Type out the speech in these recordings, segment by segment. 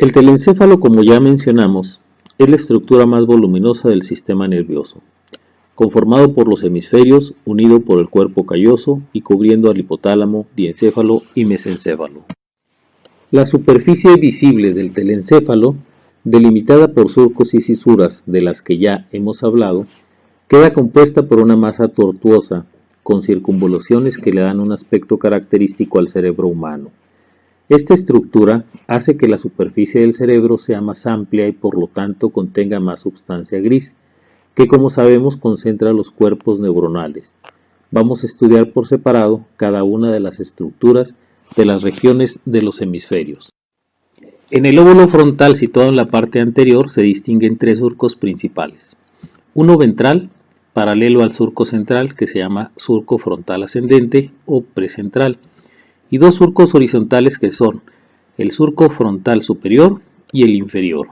El telencéfalo, como ya mencionamos, es la estructura más voluminosa del sistema nervioso, conformado por los hemisferios, unido por el cuerpo calloso y cubriendo al hipotálamo, diencéfalo y mesencéfalo. La superficie visible del telencéfalo, delimitada por surcos y cisuras de las que ya hemos hablado, queda compuesta por una masa tortuosa, con circunvoluciones que le dan un aspecto característico al cerebro humano. Esta estructura hace que la superficie del cerebro sea más amplia y por lo tanto contenga más sustancia gris, que como sabemos concentra los cuerpos neuronales. Vamos a estudiar por separado cada una de las estructuras de las regiones de los hemisferios. En el lóbulo frontal situado en la parte anterior se distinguen tres surcos principales. Uno ventral, paralelo al surco central, que se llama surco frontal ascendente o precentral, y dos surcos horizontales que son el surco frontal superior y el inferior.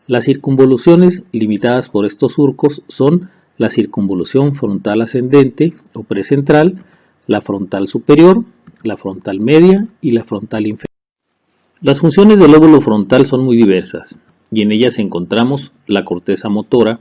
Las circunvoluciones limitadas por estos surcos son la circunvolución frontal ascendente o precentral, la frontal superior, la frontal media y la frontal inferior. Las funciones del lóbulo frontal son muy diversas y en ellas encontramos la corteza motora,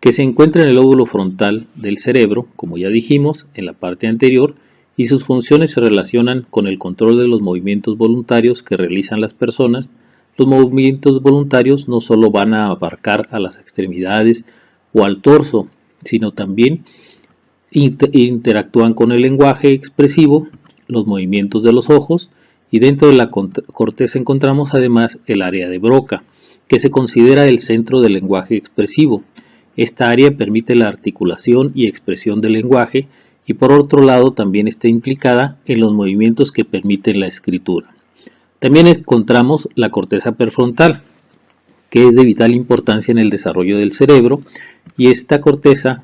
que se encuentra en el lóbulo frontal del cerebro, como ya dijimos, en la parte anterior, y sus funciones se relacionan con el control de los movimientos voluntarios que realizan las personas. Los movimientos voluntarios no solo van a abarcar a las extremidades o al torso, sino también interactúan con el lenguaje expresivo, los movimientos de los ojos, y dentro de la corteza encontramos además el área de Broca, que se considera el centro del lenguaje expresivo. Esta área permite la articulación y expresión del lenguaje, y por otro lado también está implicada en los movimientos que permiten la escritura. También encontramos la corteza prefrontal, que es de vital importancia en el desarrollo del cerebro, y esta corteza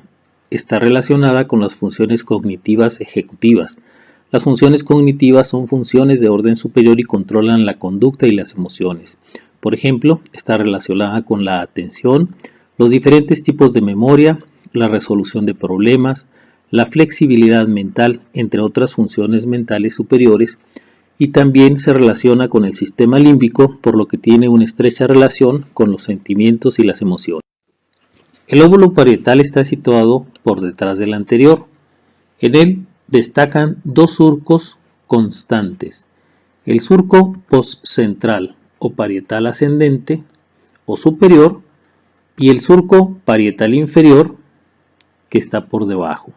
está relacionada con las funciones cognitivas ejecutivas. Las funciones cognitivas son funciones de orden superior y controlan la conducta y las emociones. Por ejemplo, está relacionada con la atención, los diferentes tipos de memoria, la resolución de problemas, la flexibilidad mental, entre otras funciones mentales superiores, y también se relaciona con el sistema límbico, por lo que tiene una estrecha relación con los sentimientos y las emociones. El lóbulo parietal está situado por detrás del anterior. En él destacan dos surcos constantes: el surco postcentral o parietal ascendente o superior y el surco parietal inferior, que está por debajo.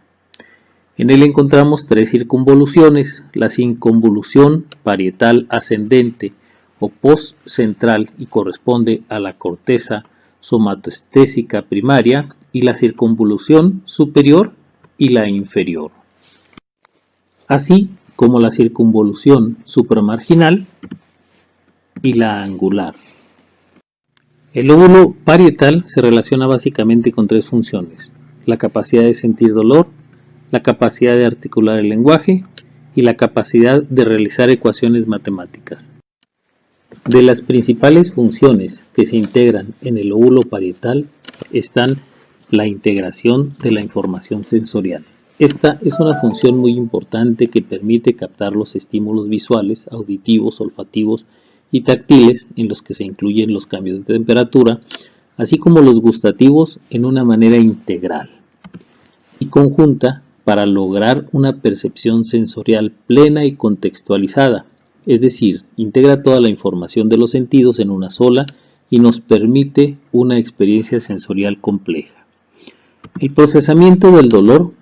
En él encontramos tres circunvoluciones: la circunvolución parietal ascendente o postcentral y corresponde a la corteza somatoestésica primaria, y la circunvolución superior y la inferior, así como la circunvolución supramarginal y la angular. El lóbulo parietal se relaciona básicamente con tres funciones: la capacidad de sentir dolor, la capacidad de articular el lenguaje y la capacidad de realizar ecuaciones matemáticas. De las principales funciones que se integran en el lóbulo parietal están la integración de la información sensorial. Esta es una función muy importante que permite captar los estímulos visuales, auditivos, olfativos y táctiles, en los que se incluyen los cambios de temperatura, así como los gustativos, en una manera integral y conjunta para lograr una percepción sensorial plena y contextualizada, es decir, integra toda la información de los sentidos en una sola y nos permite una experiencia sensorial compleja. El procesamiento del dolor,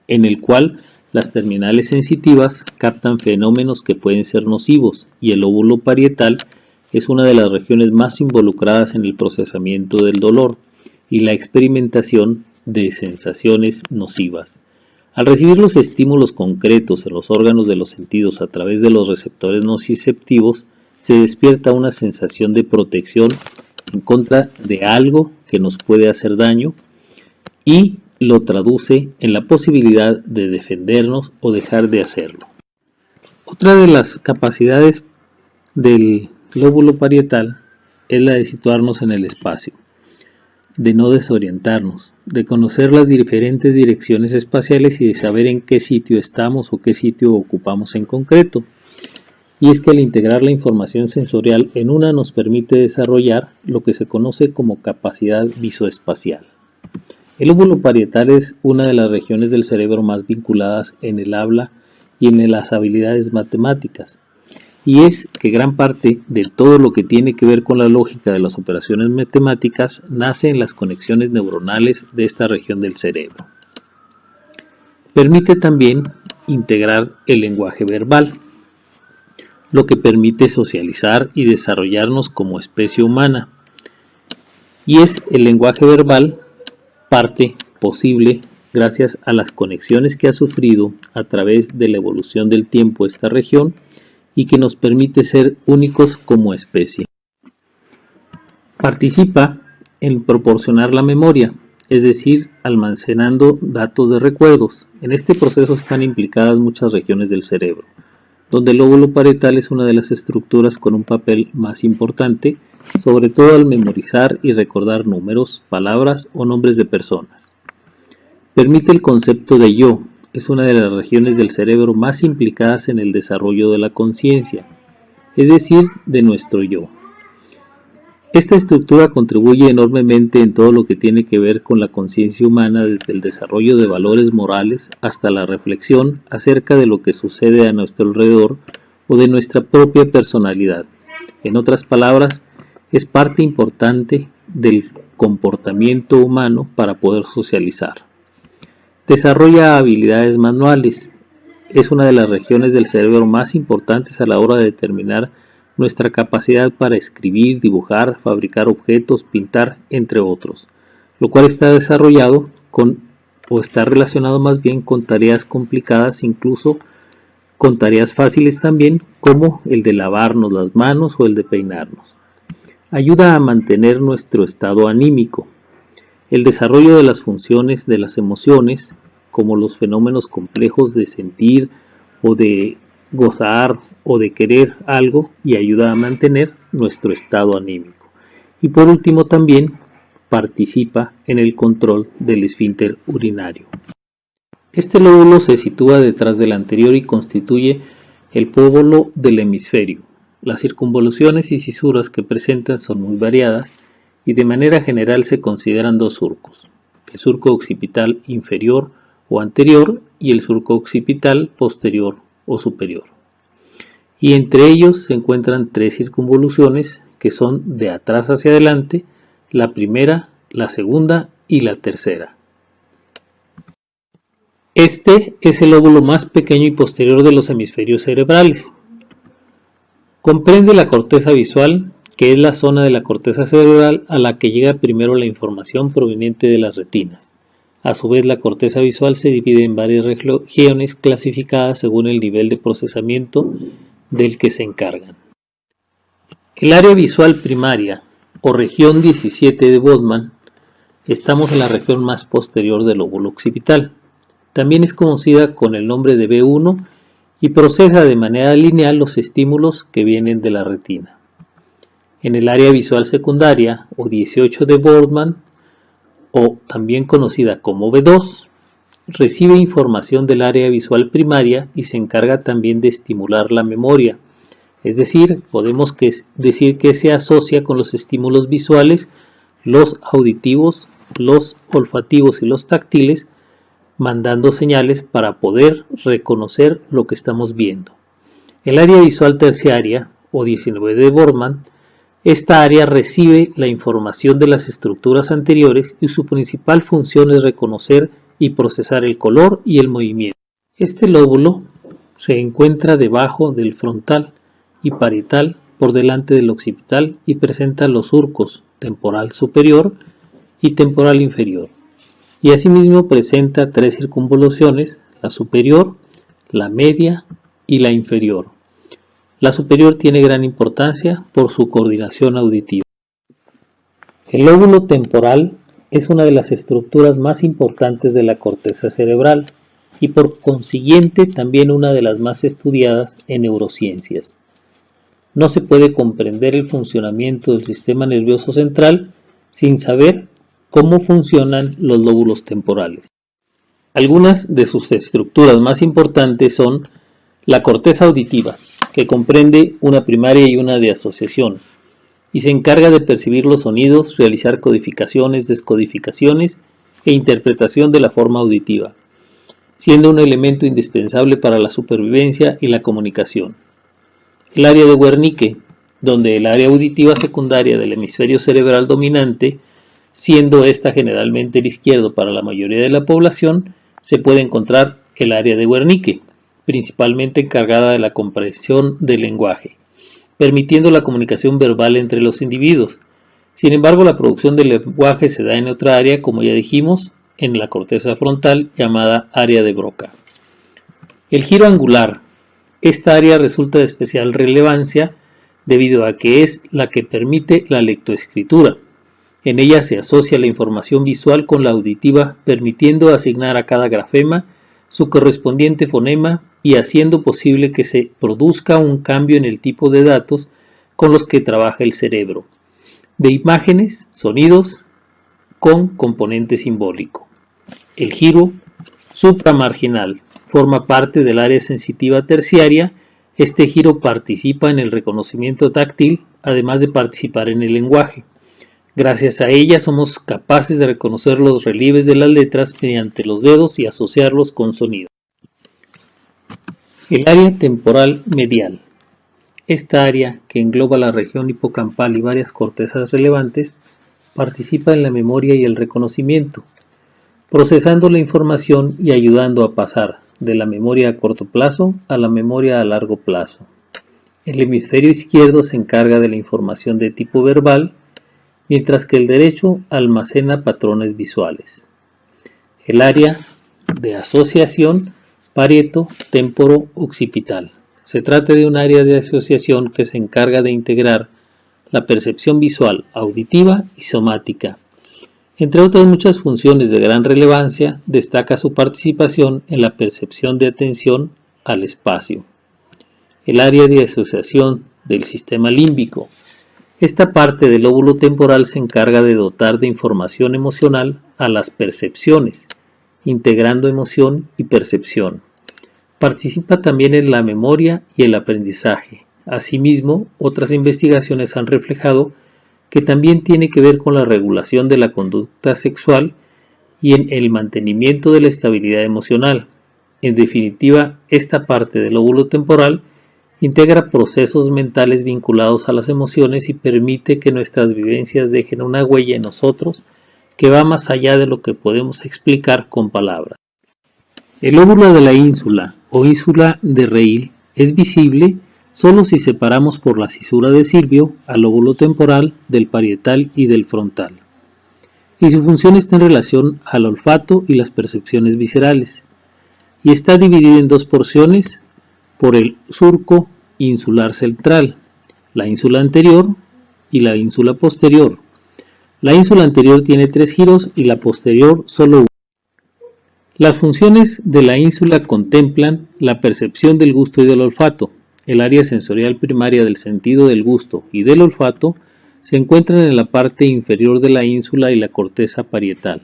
en el cual las terminales sensitivas captan fenómenos que pueden ser nocivos, y el lóbulo parietal es una de las regiones más involucradas en el procesamiento del dolor y la experimentación de sensaciones nocivas. Al recibir los estímulos concretos en los órganos de los sentidos a través de los receptores nociceptivos, se despierta una sensación de protección en contra de algo que nos puede hacer daño y lo traduce en la posibilidad de defendernos o dejar de hacerlo. Otra de las capacidades del lóbulo parietal es la de situarnos en el espacio, de no desorientarnos, de conocer las diferentes direcciones espaciales y de saber en qué sitio estamos o qué sitio ocupamos en concreto. y es que al integrar la información sensorial en una nos permite desarrollar lo que se conoce como capacidad visoespacial. El lóbulo parietal es una de las regiones del cerebro más vinculadas en el habla y en las habilidades matemáticas, y es que gran parte de todo lo que tiene que ver con la lógica de las operaciones matemáticas nace en las conexiones neuronales de esta región del cerebro. Permite también integrar el lenguaje verbal, lo que permite socializar y desarrollarnos como especie humana, y es el lenguaje verbal parte posible gracias a las conexiones que ha sufrido a través de la evolución del tiempo esta región y que nos permite ser únicos como especie. Participa en proporcionar la memoria, es decir, almacenando datos de recuerdos. En este proceso están implicadas muchas regiones del cerebro, donde el lóbulo parietal es una de las estructuras con un papel más importante, sobre todo al memorizar y recordar números, palabras o nombres de personas. Permite el concepto de yo, es una de las regiones del cerebro más implicadas en el desarrollo de la conciencia, es decir, de nuestro yo. Esta estructura contribuye enormemente en todo lo que tiene que ver con la conciencia humana, desde el desarrollo de valores morales hasta la reflexión acerca de lo que sucede a nuestro alrededor o de nuestra propia personalidad. En otras palabras, es parte importante del comportamiento humano para poder socializar. Desarrolla habilidades manuales. Es una de las regiones del cerebro más importantes a la hora de determinar nuestra capacidad para escribir, dibujar, fabricar objetos, pintar, entre otros, lo cual está desarrollado está relacionado más bien con tareas complicadas, incluso con tareas fáciles también, como el de lavarnos las manos o el de peinarnos. Ayuda a mantener nuestro estado anímico. El desarrollo de las funciones de las emociones, como los fenómenos complejos de sentir o de gozar o de querer algo, y ayuda a mantener nuestro estado anímico. Y por último también participa en el control del esfínter urinario. Este lóbulo se sitúa detrás del anterior y constituye el pómulo del hemisferio. Las circunvoluciones y cisuras que presentan son muy variadas y de manera general se consideran dos surcos: el surco occipital inferior o anterior y el surco occipital posterior o superior. Y entre ellos se encuentran tres circunvoluciones que son de atrás hacia adelante, la primera, la segunda y la tercera. Este es el lóbulo más pequeño y posterior de los hemisferios cerebrales. Comprende la corteza visual, que es la zona de la corteza cerebral a la que llega primero la información proveniente de las retinas. A su vez, la corteza visual se divide en varias regiones clasificadas según el nivel de procesamiento del que se encargan. El área visual primaria, o región 17 de Brodmann, estamos en la región más posterior del lóbulo occipital. También es conocida con el nombre de B1 y procesa de manera lineal los estímulos que vienen de la retina. En el área visual secundaria, o 18 de Brodmann, o también conocida como B2, recibe información del área visual primaria y se encarga también de estimular la memoria. Es decir, podemos decir que se asocia con los estímulos visuales, los auditivos, los olfativos y los táctiles, mandando señales para poder reconocer lo que estamos viendo. El área visual terciaria, o 19 de Brodmann, esta área recibe la información de las estructuras anteriores y su principal función es reconocer y procesar el color y el movimiento. Este lóbulo se encuentra debajo del frontal y parietal por delante del occipital y presenta los surcos temporal superior y temporal inferior. Y asimismo presenta tres circunvoluciones, la superior, la media y la inferior. La superior tiene gran importancia por su coordinación auditiva. El lóbulo temporal es una de las estructuras más importantes de la corteza cerebral y por consiguiente también una de las más estudiadas en neurociencias. No se puede comprender el funcionamiento del sistema nervioso central sin saber cómo funcionan los lóbulos temporales. Algunas de sus estructuras más importantes son la corteza auditiva, que comprende una primaria y una de asociación, y se encarga de percibir los sonidos, realizar codificaciones, descodificaciones e interpretación de la forma auditiva, siendo un elemento indispensable para la supervivencia y la comunicación. El área de Wernicke, donde el área auditiva secundaria del hemisferio cerebral dominante, siendo esta generalmente el izquierdo para la mayoría de la población, se puede encontrar el área de Wernicke, principalmente encargada de la comprensión del lenguaje, permitiendo la comunicación verbal entre los individuos. Sin embargo, la producción del lenguaje se da en otra área, como ya dijimos, en la corteza frontal llamada área de Broca. El giro angular. Esta área resulta de especial relevancia debido a que es la que permite la lectoescritura. En ella se asocia la información visual con la auditiva, permitiendo asignar a cada grafema su correspondiente fonema y haciendo posible que se produzca un cambio en el tipo de datos con los que trabaja el cerebro, de imágenes, sonidos, con componente simbólico. El giro supramarginal forma parte del área sensitiva terciaria. Este giro participa en el reconocimiento táctil, además de participar en el lenguaje. Gracias a ella somos capaces de reconocer los relieves de las letras mediante los dedos y asociarlos con sonido. El área temporal medial. Esta área, que engloba la región hipocampal y varias cortezas relevantes, participa en la memoria y el reconocimiento, procesando la información y ayudando a pasar de la memoria a corto plazo a la memoria a largo plazo. El hemisferio izquierdo se encarga de la información de tipo verbal, mientras que el derecho almacena patrones visuales. El área de asociación parieto-temporo-occipital. Se trata de un área de asociación que se encarga de integrar la percepción visual, auditiva y somática. Entre otras muchas funciones de gran relevancia, destaca su participación en la percepción de atención al espacio. El área de asociación del sistema límbico. Esta parte del lóbulo temporal se encarga de dotar de información emocional a las percepciones, integrando emoción y percepción. Participa también en la memoria y el aprendizaje. Asimismo, otras investigaciones han reflejado que también tiene que ver con la regulación de la conducta sexual y en el mantenimiento de la estabilidad emocional. En definitiva, esta parte del lóbulo temporal integra procesos mentales vinculados a las emociones y permite que nuestras vivencias dejen una huella en nosotros que va más allá de lo que podemos explicar con palabras. El lóbulo de la ínsula o ínsula de Reil es visible solo si separamos por la cisura de Silvio al lóbulo temporal del parietal y del frontal, y su función está en relación al olfato y las percepciones viscerales, y está dividida en dos porciones por el surco insular central, la ínsula anterior y la ínsula posterior. La ínsula anterior tiene 3 giros y la posterior solo uno. Las funciones de la ínsula contemplan la percepción del gusto y del olfato. El área sensorial primaria del sentido del gusto y del olfato se encuentran en la parte inferior de la ínsula y la corteza parietal.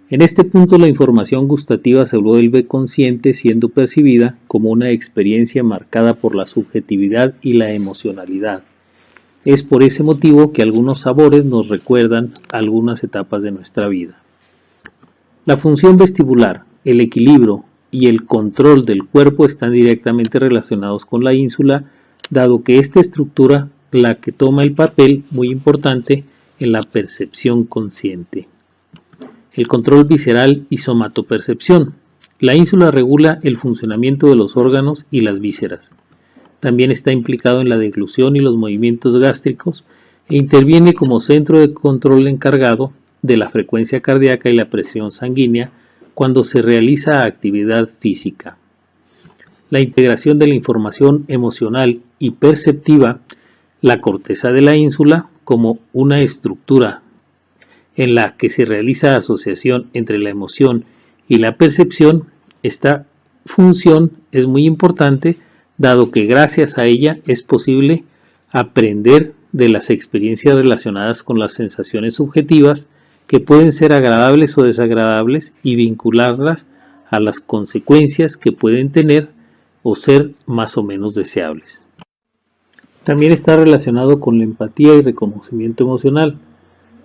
En este punto la información gustativa se vuelve consciente, siendo percibida como una experiencia marcada por la subjetividad y la emocionalidad. Es por ese motivo que algunos sabores nos recuerdan algunas etapas de nuestra vida. La función vestibular, el equilibrio y el control del cuerpo están directamente relacionados con la ínsula, dado que esta estructura la que toma el papel muy importante en la percepción consciente. El control visceral y somatopercepción. La ínsula regula el funcionamiento de los órganos y las vísceras. También está implicado en la deglución y los movimientos gástricos e interviene como centro de control encargado de la frecuencia cardíaca y la presión sanguínea cuando se realiza actividad física. La integración de la información emocional y perceptiva, la corteza de la ínsula como una estructura en la que se realiza asociación entre la emoción y la percepción. Esta función es muy importante, dado que gracias a ella es posible aprender de las experiencias relacionadas con las sensaciones subjetivas, que pueden ser agradables o desagradables, y vincularlas a las consecuencias que pueden tener o ser más o menos deseables. También está relacionado con la empatía y reconocimiento emocional.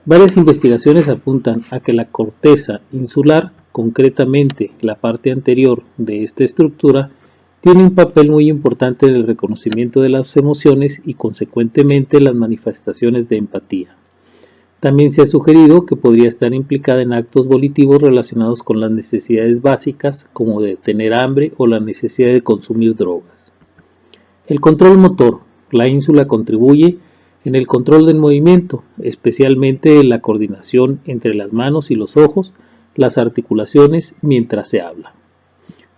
Varias investigaciones apuntan a que la corteza insular, concretamente la parte anterior de esta estructura, tiene un papel muy importante en el reconocimiento de las emociones y consecuentemente las manifestaciones de empatía. También se ha sugerido que podría estar implicada en actos volitivos relacionados con las necesidades básicas como de tener hambre o la necesidad de consumir drogas. El control motor. La ínsula contribuye en el control del movimiento, especialmente en la coordinación entre las manos y los ojos, las articulaciones mientras se habla.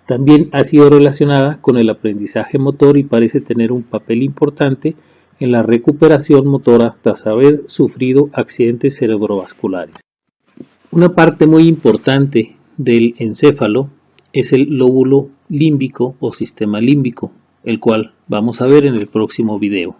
También ha sido relacionada con el aprendizaje motor y parece tener un papel importante en la recuperación motora tras haber sufrido accidentes cerebrovasculares. Una parte muy importante del encéfalo es el lóbulo límbico o sistema límbico, el cual vamos a ver en el próximo video.